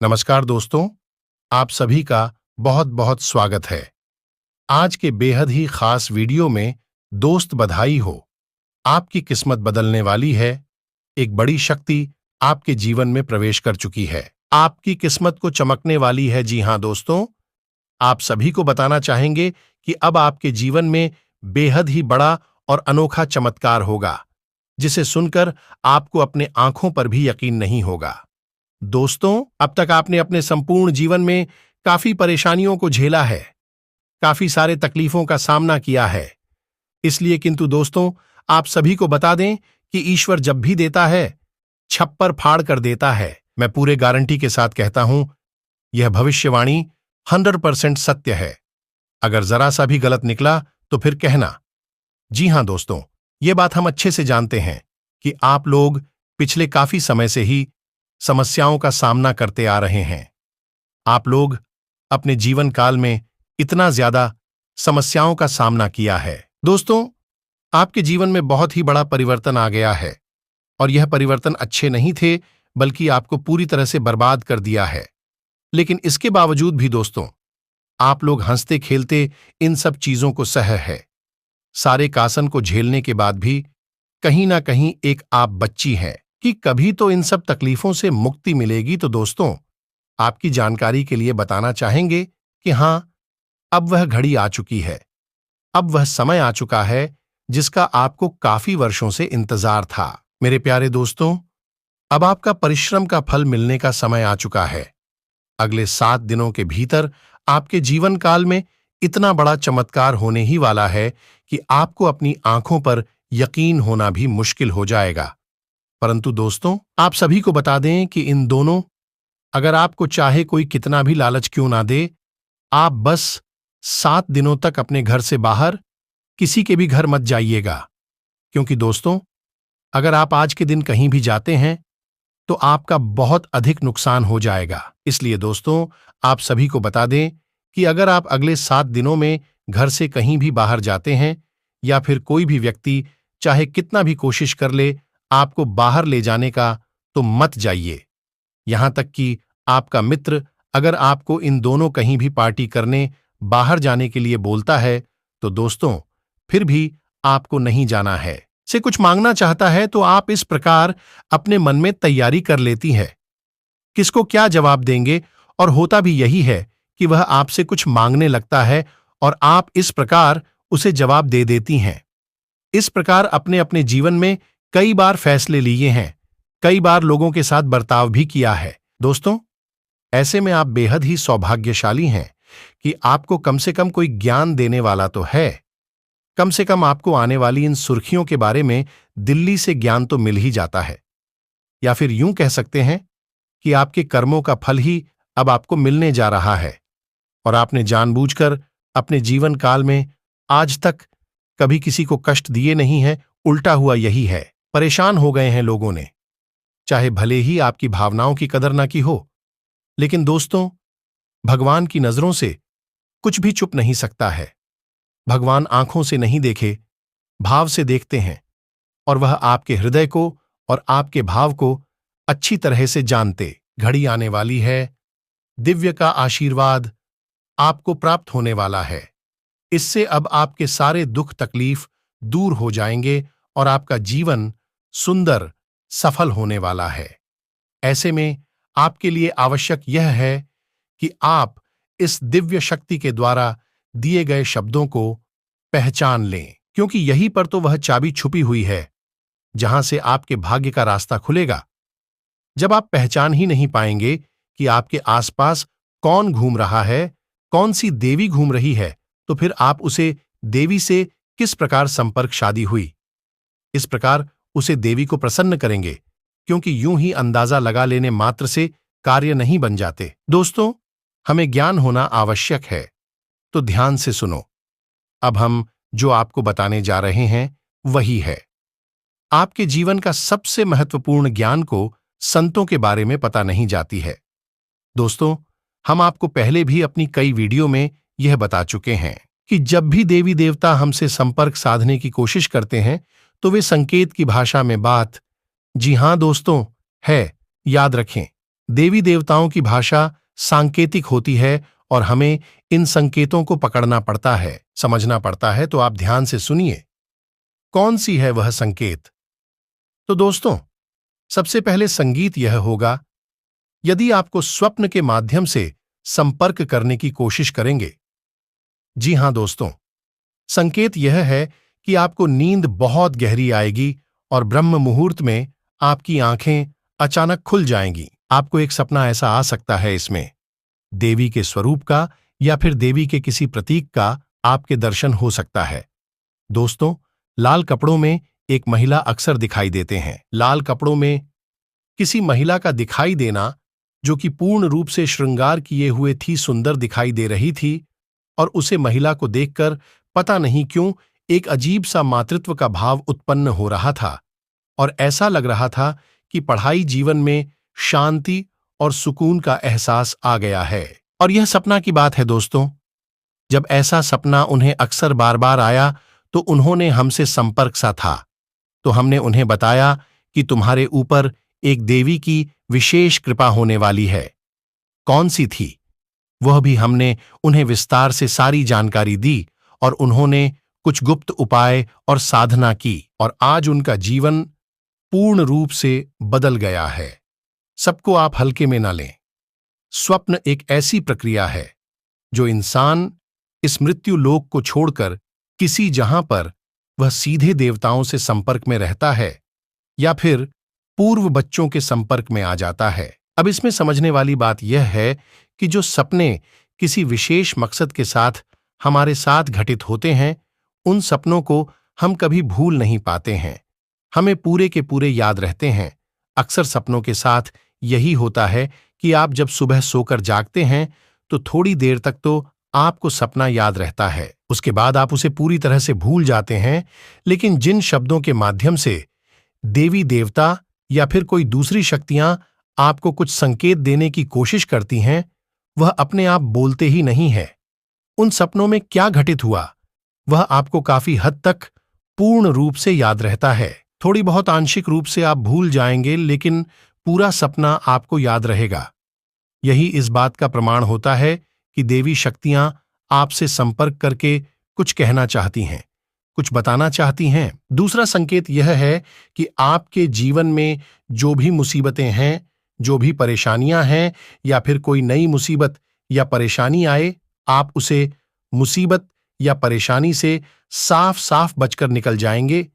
नमस्कार दोस्तों, आप सभी का बहुत बहुत स्वागत है। आज के बेहद ही खास वीडियो में दोस्त बधाई हो, आपकी किस्मत बदलने वाली है। एक बड़ी शक्ति आपके जीवन में प्रवेश कर चुकी है, आपकी किस्मत को चमकने वाली है। जी हाँ दोस्तों, आप सभी को बताना चाहेंगे कि अब आपके जीवन में बेहद ही बड़ा और अनोखा चमत्कार होगा, जिसे सुनकर आपको अपने आंखों पर भी यकीन नहीं होगा। दोस्तों, अब तक आपने अपने संपूर्ण जीवन में काफी परेशानियों को झेला है, काफी सारे तकलीफों का सामना किया है। इसलिए किंतु दोस्तों, आप सभी को बता दें कि ईश्वर जब भी देता है, छप्पर फाड़ कर देता है। मैं पूरे गारंटी के साथ कहता हूं, यह भविष्यवाणी 100% सत्य है। अगर जरा सा भी गलत निकला तो फिर कहना। जी हां दोस्तों, ये बात हम अच्छे से जानते हैं कि आप लोग पिछले काफी समय से ही समस्याओं का सामना करते आ रहे हैं। आप लोग अपने जीवन काल में इतना ज्यादा समस्याओं का सामना किया है। दोस्तों, आपके जीवन में बहुत ही बड़ा परिवर्तन आ गया है, और यह परिवर्तन अच्छे नहीं थे, बल्कि आपको पूरी तरह से बर्बाद कर दिया है। लेकिन इसके बावजूद भी दोस्तों, आप लोग हंसते खेलते इन सब चीजों को सह है। सारे कासन को झेलने के बाद भी कहीं ना कहीं एक आप बच्ची है कि कभी तो इन सब तकलीफों से मुक्ति मिलेगी। तो दोस्तों, आपकी जानकारी के लिए बताना चाहेंगे कि हां, अब वह घड़ी आ चुकी है, अब वह समय आ चुका है जिसका आपको काफी वर्षों से इंतजार था। मेरे प्यारे दोस्तों, अब आपका परिश्रम का फल मिलने का समय आ चुका है। अगले 7 दिनों के भीतर आपके जीवन काल में इतना बड़ा चमत्कार होने ही वाला है कि आपको अपनी आंखों पर यकीन होना भी मुश्किल हो जाएगा। परंतु दोस्तों, आप सभी को बता दें कि इन दोनों, अगर आपको चाहे कोई कितना भी लालच क्यों ना दे, आप बस 7 दिनों तक अपने घर से बाहर किसी के भी घर मत जाइएगा। क्योंकि दोस्तों, अगर आप आज के दिन कहीं भी जाते हैं तो आपका बहुत अधिक नुकसान हो जाएगा। इसलिए दोस्तों, आप सभी को बता दें कि अगर आप अगले 7 दिनों में घर से कहीं भी बाहर जाते हैं, या फिर कोई भी व्यक्ति चाहे कितना भी कोशिश कर ले आपको बाहर ले जाने का, तो मत जाइए। यहां तक कि आपका मित्र अगर आपको इन दोनों कहीं भी पार्टी करने बाहर जाने के लिए बोलता है, तो दोस्तों, फिर भी आपको नहीं जाना है। से कुछ मांगना चाहता है तो आप इस प्रकार अपने मन में तैयारी कर लेती है किसको क्या जवाब देंगे, और होता भी यही है कि वह आपसे कुछ मांगने लगता है और आप इस प्रकार उसे जवाब दे देती हैं। इस प्रकार अपने अपने जीवन में कई बार फैसले लिए हैं, कई बार लोगों के साथ बर्ताव भी किया है। दोस्तों, ऐसे में आप बेहद ही सौभाग्यशाली हैं कि आपको कम से कम कोई ज्ञान देने वाला तो है। कम से कम आपको आने वाली इन सुर्खियों के बारे में दिल्ली से ज्ञान तो मिल ही जाता है। या फिर यूं कह सकते हैं कि आपके कर्मों का फल ही अब आपको मिलने जा रहा है, और आपने जानबूझकर अपने जीवन काल में आज तक कभी किसी को कष्ट दिए नहीं है। उल्टा हुआ यही है, परेशान हो गए हैं लोगों ने, चाहे भले ही आपकी भावनाओं की कदर ना की हो। लेकिन दोस्तों, भगवान की नजरों से कुछ भी छुप नहीं सकता है। भगवान आंखों से नहीं देखे, भाव से देखते हैं, और वह आपके हृदय को और आपके भाव को अच्छी तरह से जानते। घड़ी आने वाली है, दिव्य का आशीर्वाद आपको प्राप्त होने वाला है। इससे अब आपके सारे दुख तकलीफ दूर हो जाएंगे और आपका जीवन सुंदर सफल होने वाला है। ऐसे में आपके लिए आवश्यक यह है कि आप इस दिव्य शक्ति के द्वारा दिए गए शब्दों को पहचान लें, क्योंकि यहीं पर तो वह चाबी छुपी हुई है जहां से आपके भाग्य का रास्ता खुलेगा। जब आप पहचान ही नहीं पाएंगे कि आपके आसपास कौन घूम रहा है, कौन सी देवी घूम रही है, तो फिर आप उसे देवी से किस प्रकार संपर्क शादी हुई, इस प्रकार उसे देवी को प्रसन्न करेंगे, क्योंकि यूं ही अंदाजा लगा लेने मात्र से कार्य नहीं बन जाते। दोस्तों, हमें ज्ञान होना आवश्यक है, तो ध्यान से सुनो। अब हम जो आपको बताने जा रहे हैं वही है। आपके जीवन का सबसे महत्वपूर्ण ज्ञान को संतों के बारे में पता नहीं जाती है। दोस्तों, हम आपको पहले भी अपनी कई वीडियो में यह बता चुके हैं कि जब भी देवी देवता हमसे संपर्क साधने की कोशिश करते हैं तो वे संकेत की भाषा में बात, जी हां दोस्तों, है, याद रखें। देवी देवताओं की भाषा सांकेतिक होती है और हमें इन संकेतों को पकड़ना पड़ता है, समझना पड़ता है। तो आप ध्यान से सुनिए, कौन सी है वह संकेत। तो दोस्तों, सबसे पहले संगीत यह होगा, यदि आपको स्वप्न के माध्यम से संपर्क करने की कोशिश करेंगे। जी हां दोस्तों, संकेत यह है कि आपको नींद बहुत गहरी आएगी और ब्रह्म मुहूर्त में आपकी आंखें अचानक खुल जाएंगी। आपको एक सपना ऐसा आ सकता है, इसमें देवी के स्वरूप का या फिर देवी के किसी प्रतीक का आपके दर्शन हो सकता है। दोस्तों, लाल कपड़ों में एक महिला अक्सर दिखाई देते हैं। लाल कपड़ों में किसी महिला का दिखाई देना जो कि पूर्ण रूप से श्रृंगार किए हुए थी, सुंदर दिखाई दे रही थी, और उसे महिला को देखकर पता नहीं क्यों एक अजीब सा मातृत्व का भाव उत्पन्न हो रहा था और ऐसा लग रहा था कि पढ़ाई जीवन में शांति और सुकून का एहसास आ गया है। और यह सपना की बात है दोस्तों। जब ऐसा सपना उन्हें अक्सर बार बार आया तो उन्होंने हमसे संपर्क सा था। तो हमने उन्हें बताया कि तुम्हारे ऊपर एक देवी की विशेष कृपा होने वाली है। कौन सी थी वह भी हमने उन्हें विस्तार से सारी जानकारी दी और उन्होंने कुछ गुप्त उपाय और साधना की और आज उनका जीवन पूर्ण रूप से बदल गया है। सबको आप हल्के में न लें। स्वप्न एक ऐसी प्रक्रिया है जो इंसान इस मृत्यु लोक को छोड़कर किसी जहां पर वह सीधे देवताओं से संपर्क में रहता है या फिर पूर्व बच्चों के संपर्क में आ जाता है। अब इसमें समझने वाली बात यह है कि जो सपने किसी विशेष मकसद के साथ हमारे साथ घटित होते हैं, उन सपनों को हम कभी भूल नहीं पाते हैं, हमें पूरे के पूरे याद रहते हैं। अक्सर सपनों के साथ यही होता है कि आप जब सुबह सोकर जागते हैं तो थोड़ी देर तक तो आपको सपना याद रहता है, उसके बाद आप उसे पूरी तरह से भूल जाते हैं। लेकिन जिन शब्दों के माध्यम से देवी देवता या फिर कोई दूसरी शक्तियां आपको कुछ संकेत देने की कोशिश करती हैं, वह अपने आप बोलते ही नहीं है। उन सपनों में क्या घटित हुआ वह आपको काफी हद तक पूर्ण रूप से याद रहता है। थोड़ी बहुत आंशिक रूप से आप भूल जाएंगे, लेकिन पूरा सपना आपको याद रहेगा। यही इस बात का प्रमाण होता है कि देवी शक्तियां आपसे संपर्क करके कुछ कहना चाहती हैं, कुछ बताना चाहती हैं। दूसरा संकेत यह है कि आपके जीवन में जो भी मुसीबतें हैं, जो भी परेशानियां हैं या फिर कोई नई मुसीबत या परेशानी आए, आप उसे मुसीबत या परेशानी से साफ साफ बचकर निकल जाएंगे।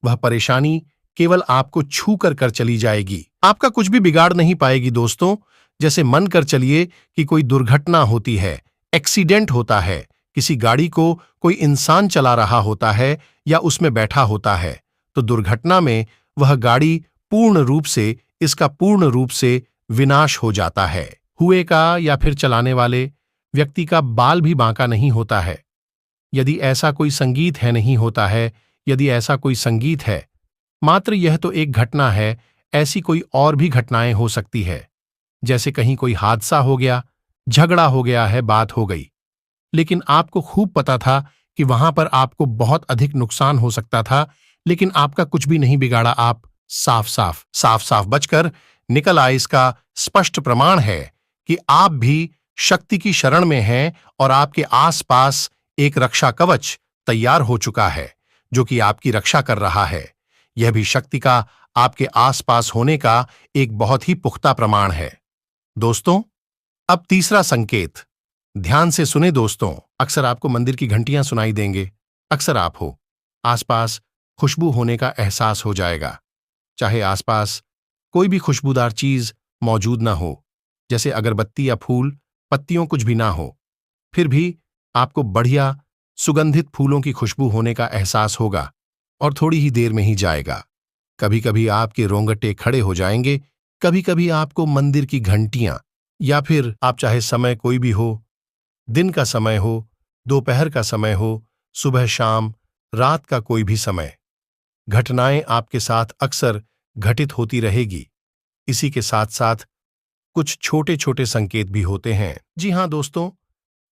वह परेशानी केवल आपको छू कर चली जाएगी, आपका कुछ भी बिगाड़ नहीं पाएगी दोस्तों। जैसे मन कर चलिए कि कोई दुर्घटना होती है, एक्सीडेंट होता है, किसी गाड़ी को कोई इंसान चला रहा होता है या उसमें बैठा होता है, तो दुर्घटना में वह गाड़ी पूर्ण रूप से विनाश हो जाता है। हुए का या फिर चलाने वाले व्यक्ति का बाल भी बांका नहीं होता है। यदि ऐसा कोई संगीत है नहीं होता है, यदि ऐसा कोई संगीत है, मात्र यह तो एक घटना है, ऐसी कोई और भी घटनाएं हो सकती है। जैसे कहीं कोई हादसा हो गया, झगड़ा हो गया है, बात हो गई, लेकिन आपको खूब पता था कि वहां पर आपको बहुत अधिक नुकसान हो सकता था, लेकिन आपका कुछ भी नहीं बिगाड़ा, आप साफ साफ बचकर निकल आए। इसका स्पष्ट प्रमाण है कि आप भी शक्ति की शरण में हैं और आपके आसपास एक रक्षा कवच तैयार हो चुका है जो कि आपकी रक्षा कर रहा है। यह भी शक्ति का आपके आसपास होने का एक बहुत ही पुख्ता प्रमाण है। दोस्तों, अब तीसरा संकेत, ध्यान से सुने दोस्तों। अक्सर आपको मंदिर की घंटियां सुनाई देंगे, अक्सर आप हो आसपास खुशबू होने का एहसास हो जाएगा। चाहे आसपास कोई भी खुशबूदार चीज मौजूद ना हो, जैसे अगरबत्ती या फूल, पत्तियों कुछ भी ना हो, फिर भी आपको बढ़िया सुगंधित फूलों की खुशबू होने का एहसास होगा और थोड़ी ही देर में ही जाएगा। कभी कभी आपके रोंगटे खड़े हो जाएंगे, कभी कभी आपको मंदिर की घंटियां या फिर आप चाहे समय कोई भी हो, दिन का समय हो, दोपहर का समय हो, सुबह शाम, रात का कोई भी समय, घटनाएं आपके साथ अक्सर घटित होती रहेगी। इसी के साथ साथ कुछ छोटे छोटे संकेत भी होते हैं। जी हां दोस्तों,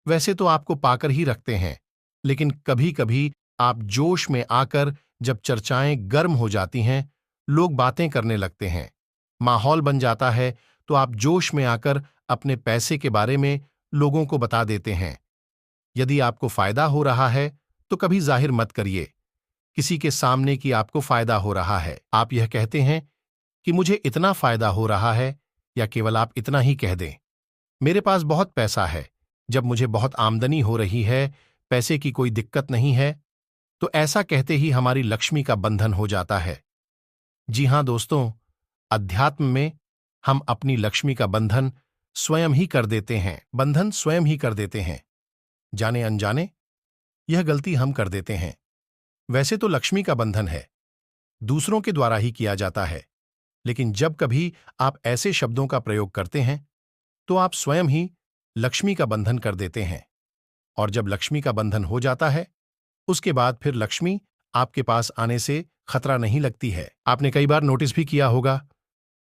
वैसे तो आपको पाकर ही रखते हैं, लेकिन कभी कभी आप जोश में आकर जब चर्चाएं गर्म हो जाती हैं, लोग बातें करने लगते हैं, माहौल बन जाता है, तो आप जोश में आकर अपने पैसे के बारे में लोगों को बता देते हैं। यदि आपको फायदा हो रहा है तो कभी जाहिर मत करिए किसी के सामने कि आपको फायदा हो रहा है। आप यह कहते हैं कि मुझे इतना फायदा हो रहा है, या केवल आप इतना ही कह दें, मेरे पास बहुत पैसा है। जब मुझे बहुत आमदनी हो रही है, पैसे की कोई दिक्कत नहीं है, तो ऐसा कहते ही हमारी लक्ष्मी का बंधन हो जाता है। जी हां दोस्तों, अध्यात्म में हम अपनी लक्ष्मी का बंधन स्वयं ही कर देते हैं। जाने अनजाने यह गलती हम कर देते हैं। वैसे तो लक्ष्मी का बंधन है, दूसरों के द्वारा ही किया जाता है, लेकिन जब कभी आप ऐसे शब्दों का प्रयोग करते हैं तो आप स्वयं ही लक्ष्मी का बंधन कर देते हैं। और जब लक्ष्मी का बंधन हो जाता है, उसके बाद फिर लक्ष्मी आपके पास आने से खतरा नहीं लगती है। आपने कई बार नोटिस भी किया होगा,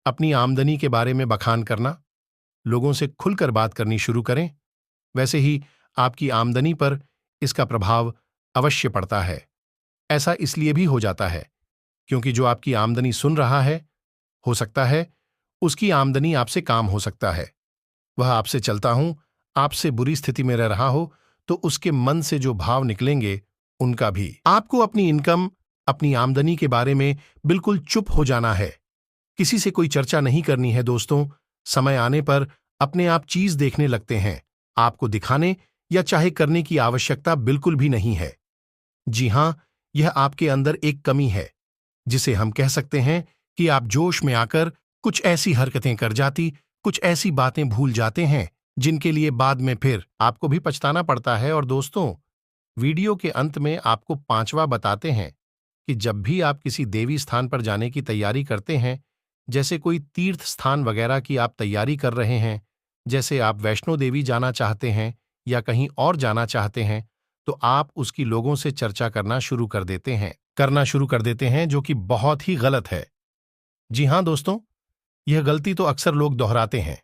अपनी आमदनी के बारे में बखान करना, लोगों से खुलकर बात करनी शुरू करें, वैसे ही आपकी आमदनी पर इसका प्रभाव अवश्य पड़ता है। ऐसा इसलिए भी हो जाता है क्योंकि जो आपकी आमदनी सुन रहा है, हो सकता है उसकी आमदनी आपसे काम हो सकता है। वह आपसे चलता हूं, आपसे बुरी स्थिति में रह रहा हो, तो उसके मन से जो भाव निकलेंगे उनका भी। आपको अपनी इनकम, अपनी आमदनी के बारे में बिल्कुल चुप हो जाना है, किसी से कोई चर्चा नहीं करनी है दोस्तों। समय आने पर अपने आप चीज देखने लगते हैं, आपको दिखाने या चाहे करने की आवश्यकता बिल्कुल भी नहीं है। जी हां, यह आपके अंदर एक कमी है, जिसे हम कह सकते हैं कि आप जोश में आकर कुछ ऐसी हरकतें कर जाती, कुछ ऐसी बातें भूल जाते हैं जिनके लिए बाद में फिर आपको भी पछताना पड़ता है। और दोस्तों, वीडियो के अंत में आपको पांचवा बताते हैं कि जब भी आप किसी देवी स्थान पर जाने की तैयारी करते हैं, जैसे कोई तीर्थ स्थान वगैरह की आप तैयारी कर रहे हैं, जैसे आप वैष्णो देवी जाना चाहते हैं या कहीं और जाना चाहते हैं, तो आप उसकी लोगों से चर्चा करना शुरू कर देते हैं, जो कि बहुत ही गलत है। जी हां दोस्तों, यह गलती तो अक्सर लोग दोहराते हैं।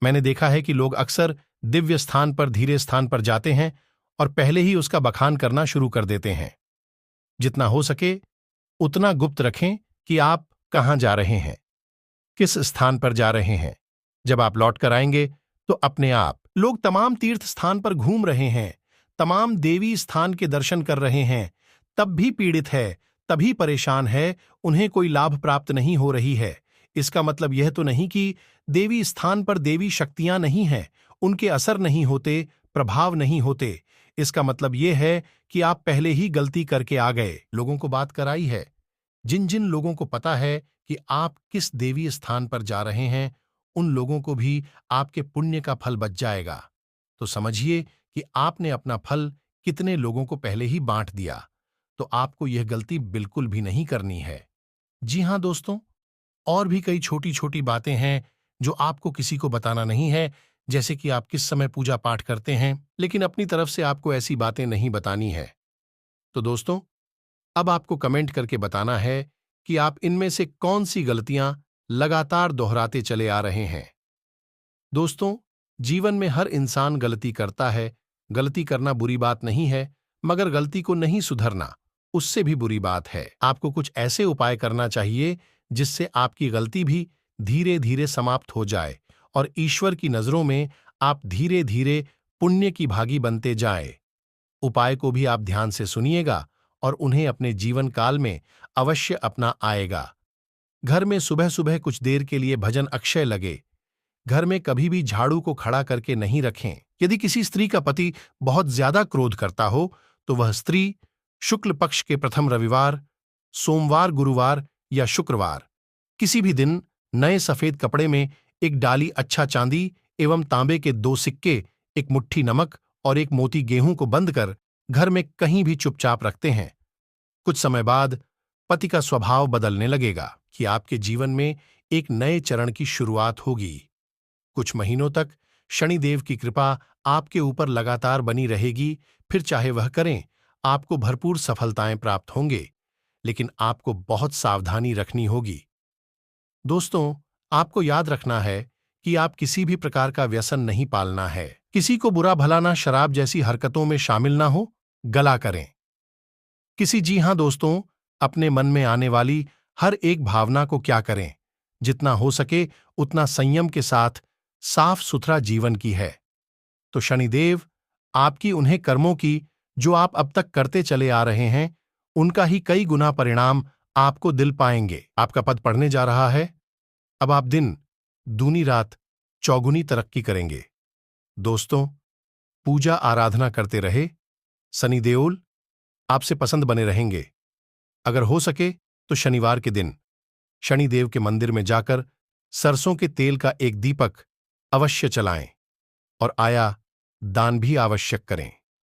मैंने देखा है कि लोग अक्सर दिव्य स्थान पर, धीरे स्थान पर जाते हैं और पहले ही उसका बखान करना शुरू कर देते हैं। जितना हो सके उतना गुप्त रखें कि आप कहां जा रहे हैं, किस स्थान पर जा रहे हैं। जब आप लौट कर आएंगे तो अपने आप लोग तमाम तीर्थ स्थान पर घूम रहे हैं, तमाम देवी स्थान के दर्शन कर रहे हैं, तब भी पीड़ित है, तभी परेशान है, उन्हें कोई लाभ प्राप्त नहीं हो रही है। इसका मतलब यह तो नहीं कि देवी स्थान पर देवी शक्तियां नहीं हैं, उनके असर नहीं होते, प्रभाव नहीं होते। इसका मतलब यह है कि आप पहले ही गलती करके आ गए, लोगों को बात कराई है। जिन जिन लोगों को पता है कि आप किस देवी स्थान पर जा रहे हैं, उन लोगों को भी आपके पुण्य का फल बच जाएगा। तो समझिए कि आपने अपना फल कितने लोगों को पहले ही बांट दिया। तो आपको यह गलती बिल्कुल भी नहीं करनी है। जी हां दोस्तों, और भी कई छोटी छोटी बातें हैं जो आपको किसी को बताना नहीं है, जैसे कि आप किस समय पूजा पाठ करते हैं, लेकिन अपनी तरफ से आपको ऐसी बातें नहीं बतानी है। तो दोस्तों, अब आपको कमेंट करके बताना है कि आप इनमें से कौन सी गलतियां लगातार दोहराते चले आ रहे हैं। दोस्तों, जीवन में हर इंसान गलती करता है। गलती करना बुरी बात नहीं है, मगर गलती को नहीं सुधरना उससे भी बुरी बात है। आपको कुछ ऐसे उपाय करना चाहिए जिससे आपकी गलती भी धीरे धीरे समाप्त हो जाए और ईश्वर की नजरों में आप धीरे धीरे पुण्य की भागी बनते जाएं। उपाय को भी आप ध्यान से सुनिएगा और उन्हें अपने जीवन काल में अवश्य अपना आएगा। घर में सुबह सुबह कुछ देर के लिए भजन अक्षय लगे। घर में कभी भी झाड़ू को खड़ा करके नहीं रखें। यदि किसी स्त्री का पति बहुत ज्यादा क्रोध करता हो तो वह स्त्री शुक्ल पक्ष के प्रथम रविवार, सोमवार, गुरुवार या शुक्रवार किसी भी दिन नए सफेद कपड़े में एक डाली अच्छा चांदी एवं तांबे के 2 सिक्के, एक मुट्ठी नमक और एक मोती गेहूं को बंद कर घर में कहीं भी चुपचाप रखते हैं। कुछ समय बाद पति का स्वभाव बदलने लगेगा कि आपके जीवन में एक नए चरण की शुरुआत होगी। कुछ महीनों तक शनिदेव की कृपा आपके ऊपर लगातार बनी रहेगी। फिर चाहे वह करें, आपको भरपूर सफलताएं प्राप्त होंगे, लेकिन आपको बहुत सावधानी रखनी होगी। दोस्तों, आपको याद रखना है कि आप किसी भी प्रकार का व्यसन नहीं पालना है। किसी को बुरा भलाना, शराब जैसी हरकतों में शामिल ना हो, गला करें। जी हां दोस्तों, अपने मन में आने वाली हर एक भावना को क्या करें, जितना हो सके उतना संयम के साथ साफ सुथरा जीवन की है। तो शनिदेव आपकी उन्हें कर्मों की जो आप अब तक करते चले आ रहे हैं, उनका ही कई गुना परिणाम आपको दिल पाएंगे। आपका पद पढ़ने जा रहा है। अब आप दिन दूनी रात चौगुनी तरक्की करेंगे। दोस्तों, पूजा आराधना करते रहे। शनि देओल आपसे पसंद बने रहेंगे। अगर हो सके तो शनिवार के दिन शनिदेव के मंदिर में जाकर सरसों के तेल का एक दीपक अवश्य चलाएं और आया दान भी आवश्यक करें।